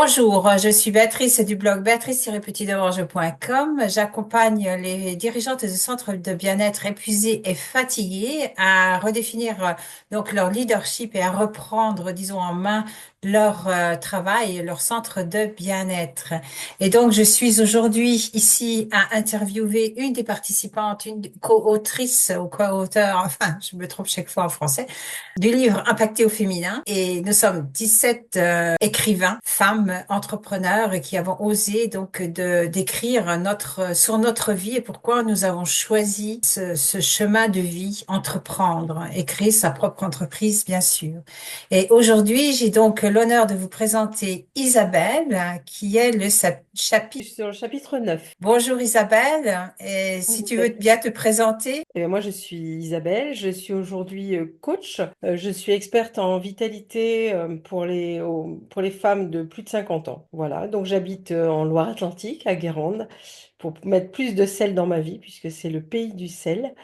Bonjour, je suis Béatrice du blog béatrice-petitdemange.com. J'accompagne les dirigeantes de centres de bien-être épuisées et fatiguées à redéfinir donc leur leadership et à reprendre, disons, en main leur travail, leur centre de bien-être. Et donc, je suis aujourd'hui ici à interviewer une des participantes, une co-autrice ou co-auteur, enfin, je me trompe chaque fois en français, du livre Impacté au féminin. Et nous sommes 17 écrivains, femmes, entrepreneurs qui avons osé donc d'écrire sur notre vie et pourquoi nous avons choisi ce chemin de vie, entreprendre et créer sa propre entreprise, bien sûr. Et aujourd'hui, j'ai donc l'honneur de vous présenter Isabelle, qui est le chapitre. Sur le chapitre 9. Bonjour Isabelle, et si tu veux bien te présenter. Moi, je suis Isabelle, je suis aujourd'hui coach. Je suis experte en vitalité pour les femmes de plus de 50 ans. Voilà, donc j'habite en Loire-Atlantique, à Guérande, pour mettre plus de sel dans ma vie, puisque c'est le pays du sel.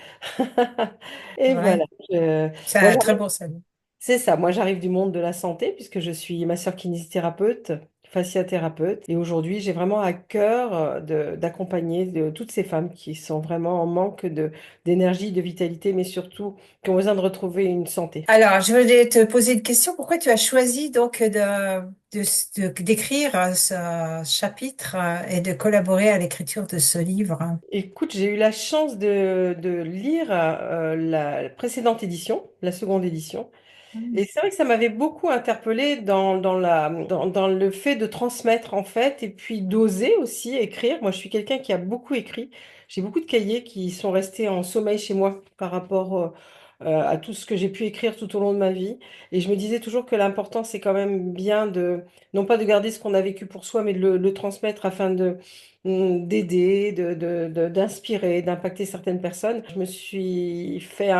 Et Ouais, voilà, je- c'est moi, un très bon salut. c'est ça, moi j'arrive du monde de la santé puisque je suis masseur kinésithérapeute, fasciathérapeute et aujourd'hui j'ai vraiment à cœur d'accompagner toutes ces femmes qui sont vraiment en manque d'énergie, de vitalité mais surtout qui ont besoin de retrouver une santé. Alors, je voulais te poser une question. Pourquoi tu as choisi donc d'écrire ce chapitre et de collaborer à l'écriture de ce livre? Écoute, j'ai eu la chance de lire la précédente édition, la seconde édition. Et Mm. c'est vrai que ça m'avait beaucoup interpellée dans le fait de transmettre en fait et puis d'oser aussi écrire. Moi, je suis quelqu'un qui a beaucoup écrit. J'ai beaucoup de cahiers qui sont restés en sommeil chez moi par rapport à tout ce que j'ai pu écrire tout au long de ma vie. Et je me disais toujours que l'important, c'est quand même bien non pas de garder ce qu'on a vécu pour soi, mais de le transmettre afin d'aider, d'inspirer, d'impacter certaines personnes. Je me suis fait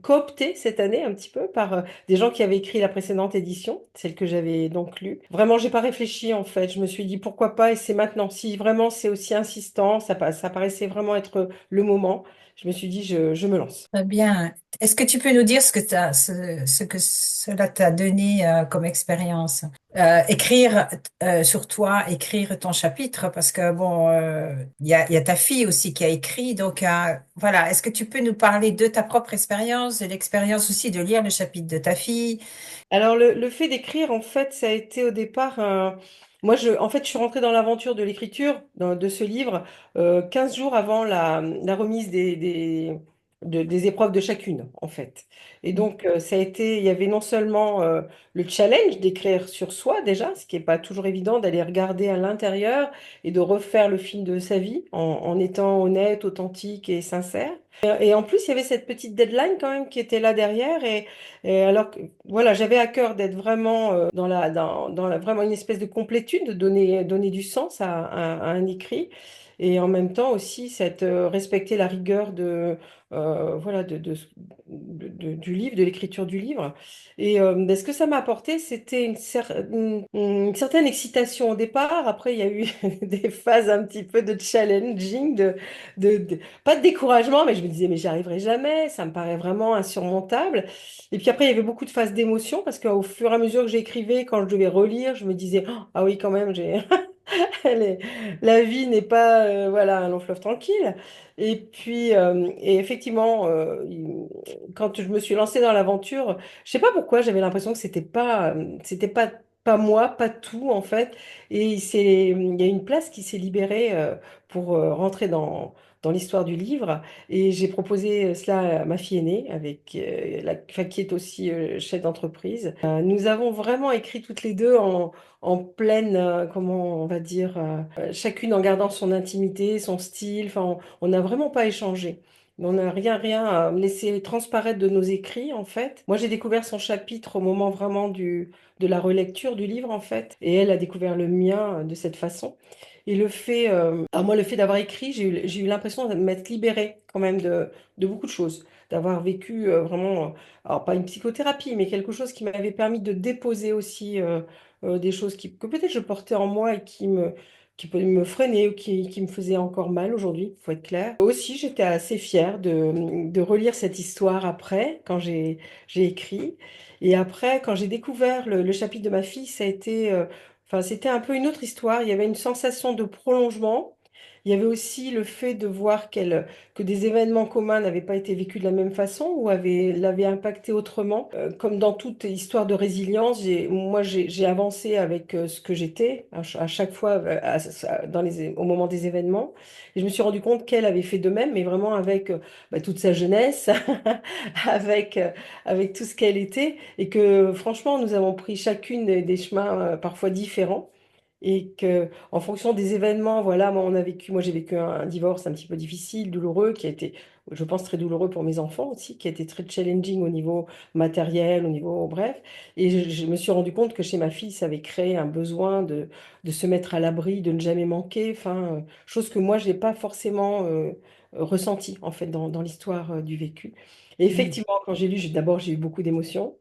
coopter cette année un petit peu par des gens qui avaient écrit la précédente édition, celle que j'avais donc lue. Vraiment, j'ai pas réfléchi en fait. Je me suis dit pourquoi pas et c'est maintenant. Si vraiment c'est aussi insistant, ça paraissait vraiment être le moment. Je me suis dit je me lance. Très bien. Est-ce que tu peux nous dire ce que cela t'a donné comme expérience? Écrire sur toi, écrire ton chapitre, parce que bon, il y a ta fille aussi qui a écrit. Donc voilà, est-ce que tu peux nous parler de ta propre expérience, de l'expérience aussi de lire le chapitre de ta fille? Alors le fait d'écrire, en fait, ça a été au départ Moi, en fait, je suis rentrée dans l'aventure de l'écriture de ce livre 15 jours avant la remise des épreuves de chacune, en fait. Et donc, il y avait non seulement le challenge d'écrire sur soi déjà, ce qui n'est pas toujours évident d'aller regarder à l'intérieur et de refaire le film de sa vie en étant honnête, authentique et sincère. Et en plus, il y avait cette petite deadline quand même qui était là derrière. Et alors que, voilà, j'avais à cœur d'être vraiment vraiment une espèce de complétude, de donner du sens à un écrit. Et en même temps aussi, respecter la rigueur voilà, du livre, de l'écriture du livre. Et ben, ce que ça m'a apporté, c'était une certaine excitation au départ. Après, il y a eu des phases un petit peu de challenging, pas de découragement, mais je me disais, mais j'y arriverai jamais, ça me paraît vraiment insurmontable. Et puis après, il y avait beaucoup de phases d'émotion parce qu'au fur et à mesure que j'écrivais, quand je devais relire, je me disais, oh, ah oui, quand même, les- la vie n'est pas voilà, un long fleuve tranquille. Et puis, et effectivement, quand je me suis lancée dans l'aventure, je sais pas pourquoi, j'avais l'impression que pas moi, pas tout en fait. Et il y a une place qui s'est libérée pour rentrer dans l'histoire du livre. Et j'ai proposé cela à ma fille aînée, enfin, qui est aussi chef d'entreprise. Nous avons vraiment écrit toutes les deux en pleine, comment on va dire, chacune en gardant son intimité, son style. Enfin, on n'a vraiment pas échangé. On n'a rien à laisser transparaître de nos écrits, en fait. Moi, j'ai découvert son chapitre au moment vraiment de la relecture du livre, en fait. Et elle a découvert le mien de cette façon. Et alors moi, le fait d'avoir écrit, j'ai eu l'impression de m'être libérée quand même de beaucoup de choses, d'avoir vécu vraiment, alors pas une psychothérapie, mais quelque chose qui m'avait permis de déposer aussi des choses que peut-être je portais en moi et qui pouvaient me freiner ou qui me faisaient encore mal aujourd'hui, faut être clair. Aussi, j'étais assez fière de relire cette histoire après, quand j'ai écrit. Et après, quand j'ai découvert le chapitre de ma fille, ça a été Enfin, c'était un peu une autre histoire. Il y avait une sensation de prolongement. Il y avait aussi le fait de voir que des événements communs n'avaient pas été vécus de la même façon ou l'avaient impacté autrement. Comme dans toute histoire de résilience, j'ai avancé avec ce que j'étais à chaque fois au moment des événements. Et je me suis rendu compte qu'elle avait fait de même, mais vraiment avec toute sa jeunesse, avec, euh, avec tout ce qu'elle était. Et que franchement, nous avons pris chacune des chemins parfois différents. Et que, en fonction des événements, voilà, moi j'ai vécu un divorce un petit peu difficile, douloureux, qui a été, je pense, très douloureux pour mes enfants aussi, qui a été très challenging au niveau matériel, au niveau, bref. Et je me suis rendu compte que chez ma fille, ça avait créé un besoin de se mettre à l'abri, de ne jamais manquer, enfin, chose que moi, je n'ai pas forcément ressenti, en fait, dans l'histoire du vécu. Et Mm. effectivement, quand j'ai lu, d'abord, j'ai eu beaucoup d'émotions.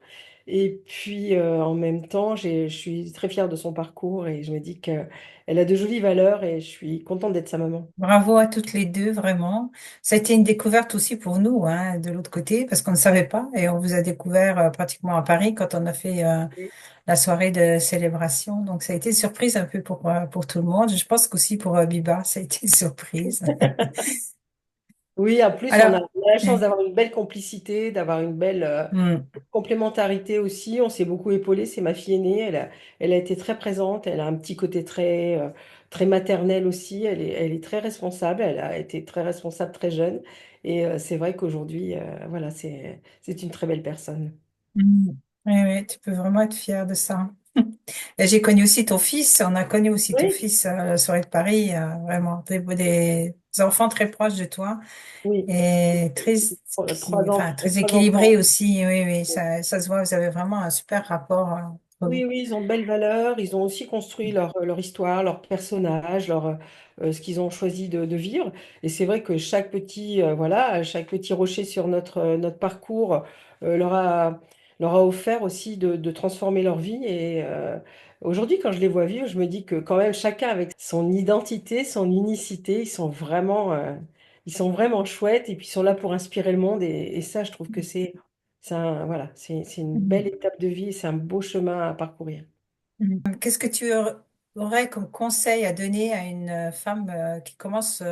Et puis en même temps, je suis très fière de son parcours et je me dis qu'elle a de jolies valeurs et je suis contente d'être sa maman. Bravo à toutes les deux, vraiment. Ça a été une découverte aussi pour nous, hein, de l'autre côté, parce qu'on ne savait pas et on vous a découvert pratiquement à Paris quand on a fait Oui, la soirée de célébration. Donc, ça a été une surprise un peu pour tout le monde. Je pense qu'aussi pour Biba, ça a été une surprise. oui, en plus, Alors, on a la chance d'avoir une belle complicité, d'avoir une belle hmm, complémentarité aussi. On s'est beaucoup épaulé. C'est ma fille aînée. Elle a été très présente. Elle a un petit côté très maternel aussi. Elle est très responsable. Elle a été très responsable très jeune. Et c'est vrai qu'aujourd'hui, voilà, c'est une très belle personne. hmm. Oui, oui, tu peux vraiment être fier de ça. Et j'ai connu aussi ton fils. On a connu aussi ton Oui, fils à la soirée de Paris. Vraiment, des enfants très proches de toi. oui. Et très, enfin, très Trois équilibré enfants. aussi. Oui, oui, ça se voit. Vous avez vraiment un super rapport entre vous. Oui, oui, ils ont de belles valeurs. Ils ont aussi construit leur histoire, leur personnage, ce qu'ils ont choisi de vivre. Et c'est vrai que chaque petit rocher sur notre parcours leur a offert aussi de transformer leur vie. Et aujourd'hui, quand je les vois vivre, je me dis que quand même chacun avec son identité, son unicité, ils sont vraiment chouettes et puis ils sont là pour inspirer le monde. Et ça, je trouve que voilà, c'est une belle Mhm. étape de vie et c'est un beau chemin à parcourir. Mhm. Qu'est-ce que tu aurais comme conseil à donner à une femme qui commence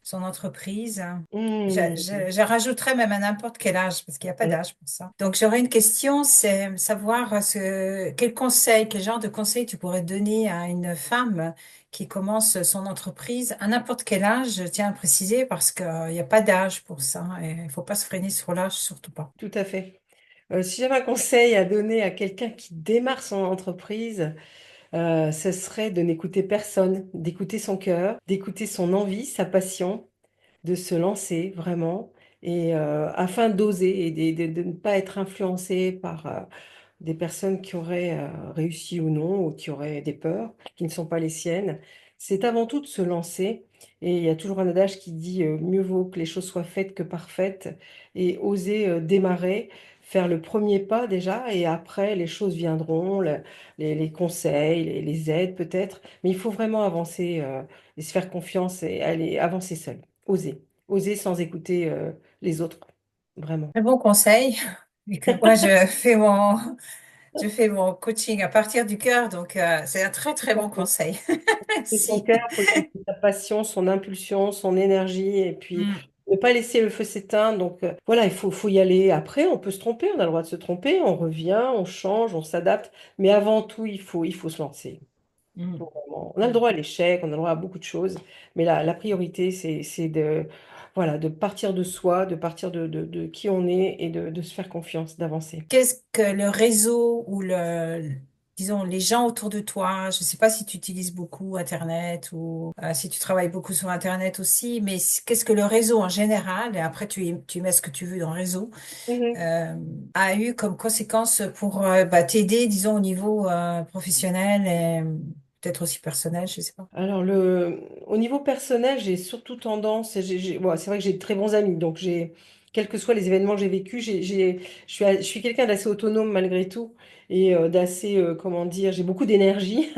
son entreprise? Hmm. Je rajouterais même à n'importe quel âge, parce qu'il n'y a pas Ouais. d'âge pour ça. Donc j'aurais une question, c'est savoir quel conseil, quel genre de conseil tu pourrais donner à une femme qui commence son entreprise à n'importe quel âge, je tiens à préciser, parce qu'il n'y a pas d'âge pour ça, et il faut pas se freiner sur l'âge, surtout pas. Tout à fait. Si j'avais un conseil à donner à quelqu'un qui démarre son entreprise, ce serait de n'écouter personne, d'écouter son cœur, d'écouter son envie, sa passion, de se lancer vraiment, et afin d'oser et de ne pas être influencé par des personnes qui auraient réussi ou non, ou qui auraient des peurs qui ne sont pas les siennes. C'est avant tout de se lancer. Et il y a toujours un adage qui dit mieux vaut que les choses soient faites que parfaites, et oser démarrer, faire le premier pas déjà, et après les choses viendront, les conseils, les aides peut-être. Mais il faut vraiment avancer et se faire confiance et aller avancer seul. Oser. Oser sans écouter les autres. Vraiment. Très bon conseil. Et que moi, je fais mon coaching à partir du cœur, donc c'est un très, très bon conseil. C'est son Merci. cœur, il faut écouter sa passion, son impulsion, son énergie, et puis Mm, ne pas laisser le feu s'éteindre. Donc voilà, faut y aller. Après, on peut se tromper, on a le droit de se tromper, on revient, on change, on s'adapte. Mais avant tout, il faut se lancer. mm. On a le droit à l'échec, on a le droit à beaucoup de choses, mais la priorité, c'est voilà, de partir de soi, de partir de qui on est et de se faire confiance, d'avancer. Qu'est-ce que le réseau ou disons, les gens autour de toi, je ne sais pas si tu utilises beaucoup Internet ou si tu travailles beaucoup sur Internet aussi, mais qu'est-ce que le réseau en général, et après tu mets ce que tu veux dans le réseau, Mhm. euh, a eu comme conséquence pour t'aider, disons, au niveau professionnel et peut-être aussi personnel, je sais pas. Alors, au niveau personnel, j'ai surtout tendance, bon, c'est vrai que j'ai de très bons amis, donc quels que soient les événements que j'ai vécus, je suis quelqu'un d'assez autonome malgré tout et d'assez, comment dire, j'ai beaucoup d'énergie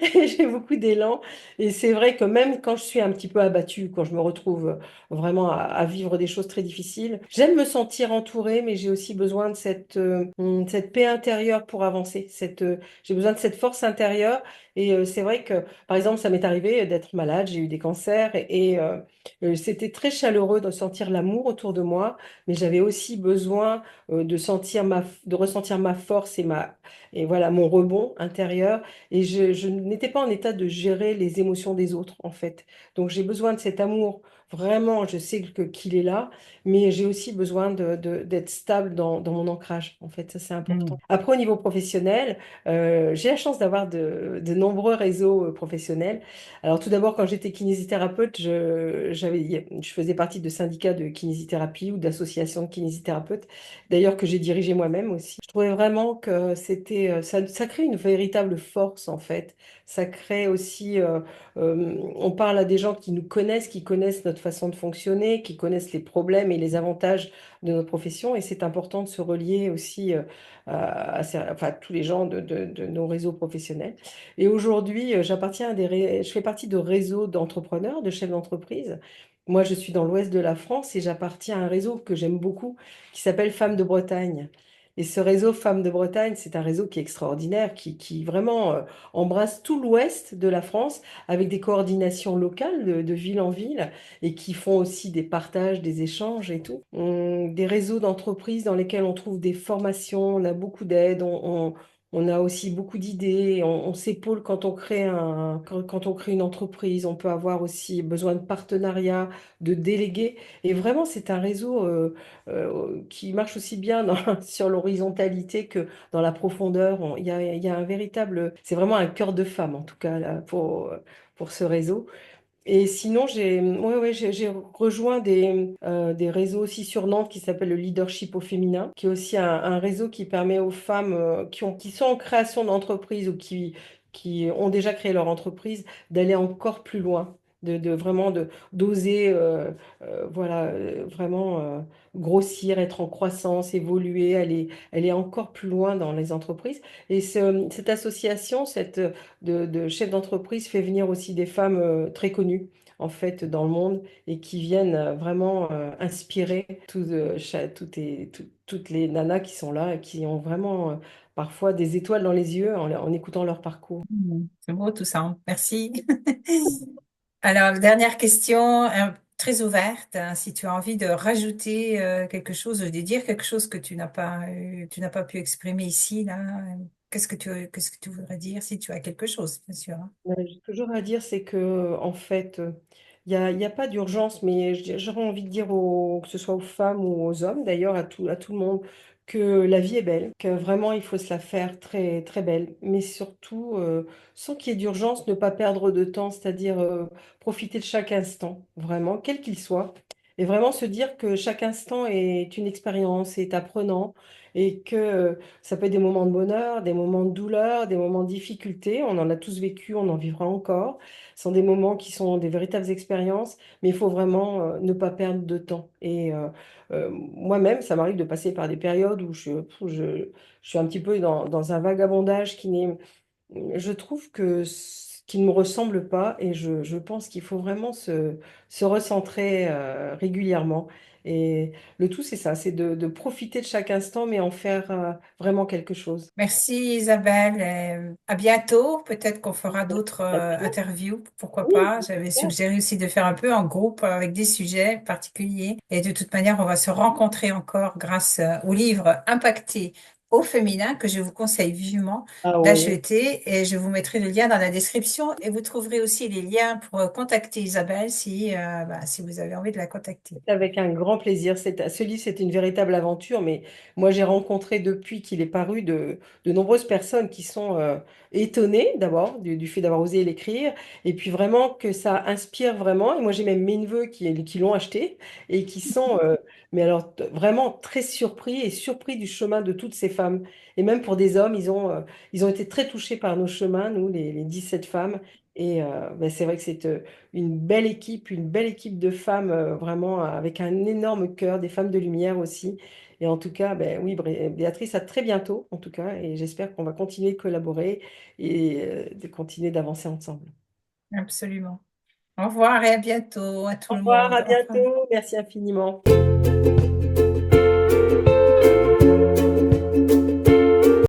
J'ai beaucoup d'élan. Et c'est vrai que même quand je suis un petit peu abattue, quand je me retrouve vraiment à vivre des choses très difficiles, j'aime me sentir entourée, mais j'ai aussi besoin de cette paix intérieure pour avancer. J'ai besoin de cette force intérieure. Et c'est vrai que, par exemple, ça m'est arrivé d'être malade, j'ai eu des cancers c'était très chaleureux de sentir l'amour autour de moi, mais j'avais aussi besoin de ressentir ma force et voilà, mon rebond intérieur. Et je n'étais pas en état de gérer les émotions des autres, en fait. Donc j'ai besoin de cet amour. Vraiment, je sais qu'il est là, mais j'ai aussi besoin d'être stable dans mon ancrage. En fait, ça, c'est important. Mm. Après, au niveau professionnel, j'ai la chance d'avoir de nombreux réseaux professionnels. Alors, tout d'abord, quand j'étais kinésithérapeute, je faisais partie de syndicats de kinésithérapie ou d'associations de kinésithérapeutes, d'ailleurs que j'ai dirigé moi-même aussi. Je trouvais vraiment que ça crée une véritable force en fait. Ça crée aussi, on parle à des gens qui nous connaissent, qui connaissent notre façon de fonctionner, qui connaissent les problèmes et les avantages de notre profession, et c'est important de se relier aussi enfin, tous les gens de nos réseaux professionnels. Et aujourd'hui, je fais partie de réseaux d'entrepreneurs, de chefs d'entreprise. Moi, je suis dans l'ouest de la France et j'appartiens à un réseau que j'aime beaucoup qui s'appelle Femmes de Bretagne. Et ce réseau Femmes de Bretagne, c'est un réseau qui est extraordinaire, qui vraiment embrasse tout l'ouest de la France avec des coordinations locales de ville en ville et qui font aussi des partages, des échanges et tout. Des réseaux d'entreprises dans lesquels on trouve des formations, on a beaucoup d'aide, on a aussi beaucoup d'idées, on s'épaule quand on crée une entreprise, on peut avoir aussi besoin de partenariats, de délégués. Et vraiment, c'est un réseau qui marche aussi bien sur l'horizontalité que dans la profondeur. Il y a un c'est vraiment un cœur de femme en tout cas là, pour ce réseau. Et sinon, j'ai rejoint des réseaux aussi sur Nantes qui s'appelle le Leadership au féminin, qui est aussi un réseau qui permet aux femmes qui sont en création d'entreprise ou qui ont déjà créé leur entreprise d'aller encore plus loin, vraiment d'oser voilà, vraiment grossir, être en croissance, évoluer, aller encore plus loin dans les entreprises. Et cette association, de chefs d'entreprise fait venir aussi des femmes très connues en fait dans le monde et qui viennent vraiment inspirer toutes les nanas qui sont là et qui ont vraiment parfois des étoiles dans les yeux en écoutant leur parcours. Mm. C'est beau tout ça, hein. Merci. Alors, dernière question, très ouverte, hein. Si tu as envie de rajouter quelque chose ou de dire quelque chose que tu n'as pas pu exprimer ici, là, qu'est-ce que tu voudrais dire si tu as quelque chose, bien sûr, hein. J'ai toujours à dire, c'est que en fait, il y a pas d'urgence, mais j'aurais envie de dire que ce soit aux femmes ou aux hommes, d'ailleurs à tout le monde, que la vie est belle, que vraiment il faut se la faire très très belle, mais surtout sans qu'il y ait d'urgence, ne pas perdre de temps, c'est-à-dire profiter de chaque instant, vraiment, quel qu'il soit, et vraiment se dire que chaque instant est une expérience, est apprenant, et que ça peut être des moments de bonheur, des moments de douleur, des moments de difficulté. On en a tous vécu, on en vivra encore. Ce sont des moments qui sont des véritables expériences, mais il faut vraiment ne pas perdre de temps. Et moi-même, ça m'arrive de passer par des périodes je suis un petit peu dans un vagabondage je trouve qui ne me ressemble pas et je pense qu'il faut vraiment se recentrer régulièrement. Et le tout, c'est ça, c'est de profiter de chaque instant, mais en faire vraiment quelque chose. Merci Isabelle. À bientôt. Peut-être qu'on fera d'autres À bientôt. interviews. Pourquoi Oui, pas? J'avais suggéré aussi de faire un peu en groupe avec des sujets particuliers. Et de toute manière, on va se rencontrer encore grâce au livre Impacté au féminin que je vous conseille vivement ah oui, d'acheter. Et je vous mettrai le lien dans la description. Et vous trouverez aussi les liens pour contacter Isabelle si vous avez envie de la contacter. avec un grand plaisir. Ce livre, c'est une véritable aventure, mais moi, j'ai rencontré depuis qu'il est paru de nombreuses personnes qui sont étonnées d'abord du fait d'avoir osé l'écrire, et puis vraiment que ça inspire vraiment. Et moi, j'ai même mes neveux qui l'ont acheté et qui sont, mais alors, vraiment très surpris et surpris du chemin de toutes ces femmes. Et même pour des hommes, ils ont été très touchés par nos chemins, nous, les 17 femmes. Et ben, c'est vrai que c'est une belle équipe de femmes vraiment avec un énorme cœur, des femmes de lumière aussi. Et en tout cas, ben oui, Béatrice, à très bientôt, en tout cas, et j'espère qu'on va continuer de collaborer et de continuer d'avancer ensemble. Absolument. Au revoir et à bientôt à tout Au le revoir, monde. à Au revoir. bientôt. Merci infiniment.